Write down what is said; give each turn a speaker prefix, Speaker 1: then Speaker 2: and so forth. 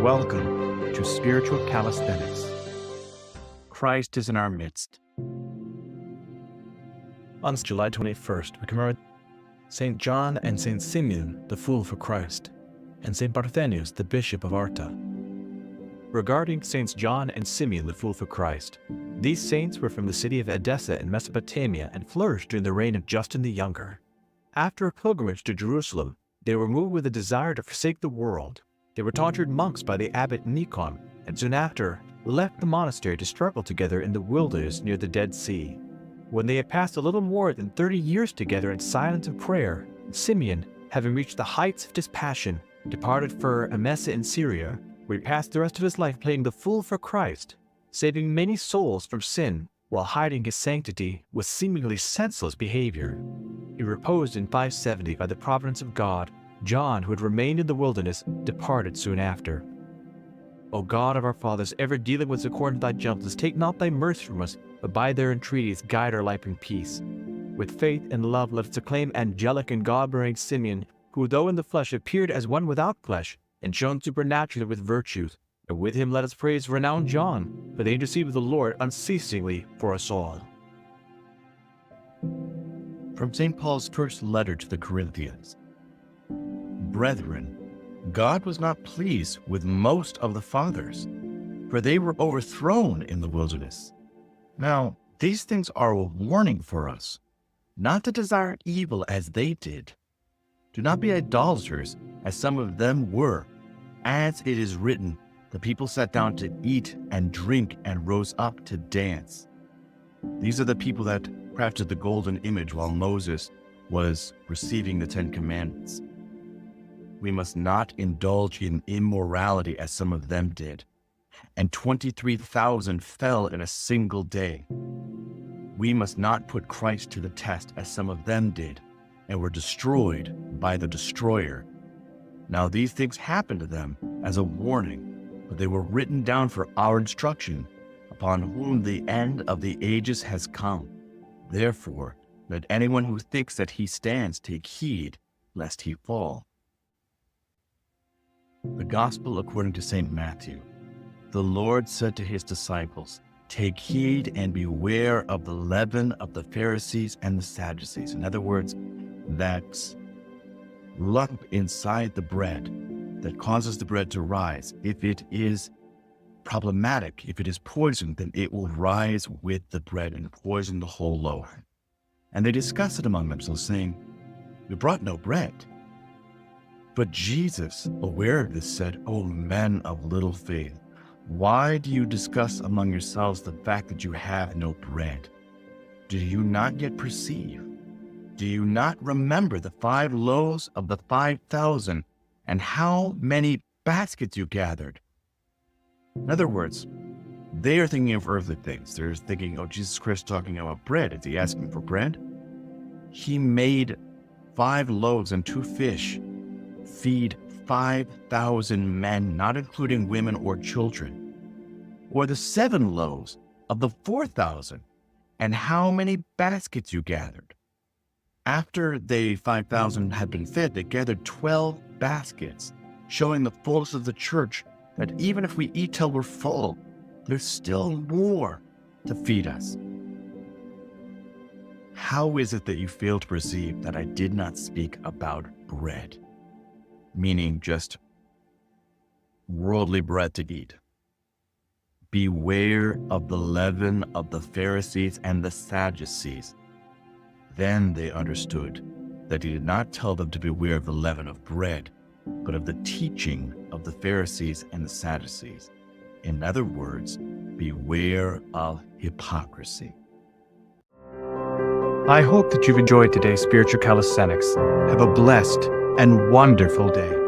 Speaker 1: Welcome to Spiritual Calisthenics. Christ is in our midst. On July 21st, we commemorate St. John and St. Symeon, the Fool for Christ, and St. Parthenios, the Bishop of Arta. Regarding Saints John and Symeon, the Fool for Christ, these saints were from the city of Edessa in Mesopotamia and flourished during the reign of Justin the Younger. After a pilgrimage to Jerusalem, they were moved with a desire to forsake the world. They were tortured monks by the abbot Nikon, and soon after left the monastery to struggle together in the wilderness near the Dead Sea. When they had passed a little more than 30 years together in silence and prayer, Symeon, having reached the heights of dispassion, departed for Emesa in Syria, where he passed the rest of his life playing the fool for Christ, saving many souls from sin while hiding his sanctity with seemingly senseless behavior. He reposed in 570 by the providence of God. John, who had remained in the wilderness, departed soon after. O God of our fathers, ever dealing with us according to thy gentleness, take not thy mercy from us, but by their entreaties guide our life in peace. With faith and love let us acclaim angelic and God-bearing Symeon, who though in the flesh appeared as one without flesh, and shone supernaturally with virtues. And with him let us praise renowned John, for they intercede with the Lord unceasingly for us all.
Speaker 2: From St. Paul's first letter to the Corinthians. Brethren, God was not pleased with most of the fathers, for they were overthrown in the wilderness. Now, these things are a warning for us, not to desire evil as they did. Do not be idolaters, as some of them were. As it is written, the people sat down to eat and drink and rose up to dance. These are the people that crafted the golden image while Moses was receiving the 10 Commandments. We must not indulge in immorality as some of them did, and 23,000 fell in a single day. We must not put Christ to the test as some of them did, and were destroyed by the destroyer. Now these things happened to them as a warning, but they were written down for our instruction, upon whom the end of the ages has come. Therefore, let anyone who thinks that he stands take heed, lest he fall. The Gospel according to St. Matthew. The Lord said to his disciples, "Take heed and beware of the leaven of the Pharisees and the Sadducees." In other words, that lump inside the bread that causes the bread to rise. If it is problematic, if it is poisoned, then it will rise with the bread and poison the whole loaf. And they discussed it among themselves, saying, "We brought no bread." But Jesus, aware of this, said, "O men of little faith, why do you discuss among yourselves the fact that you have no bread? Do you not yet perceive? Do you not remember the 5 loaves of the 5,000 and how many baskets you gathered?" In other words, they are thinking of earthly things. They're thinking, oh, Jesus Christ talking about bread. Is he asking for bread? He made 5 loaves and 2 fish feed 5,000 men, not including women or children. Or the 7 loaves of the 4,000 and how many baskets you gathered. After the 5,000 had been fed, they gathered 12 baskets, showing the fullness of the church, that even if we eat till we're full, there's still more to feed us. How is it that you fail to perceive that I did not speak about bread, meaning just worldly bread to eat? Beware of the leaven of the Pharisees and the Sadducees. Then they understood that he did not tell them to beware of the leaven of bread, but of the teaching of the Pharisees and the Sadducees. In other words, beware of hypocrisy.
Speaker 1: I hope that you've enjoyed today's Spiritual Calisthenics. Have a blessed and wonderful day.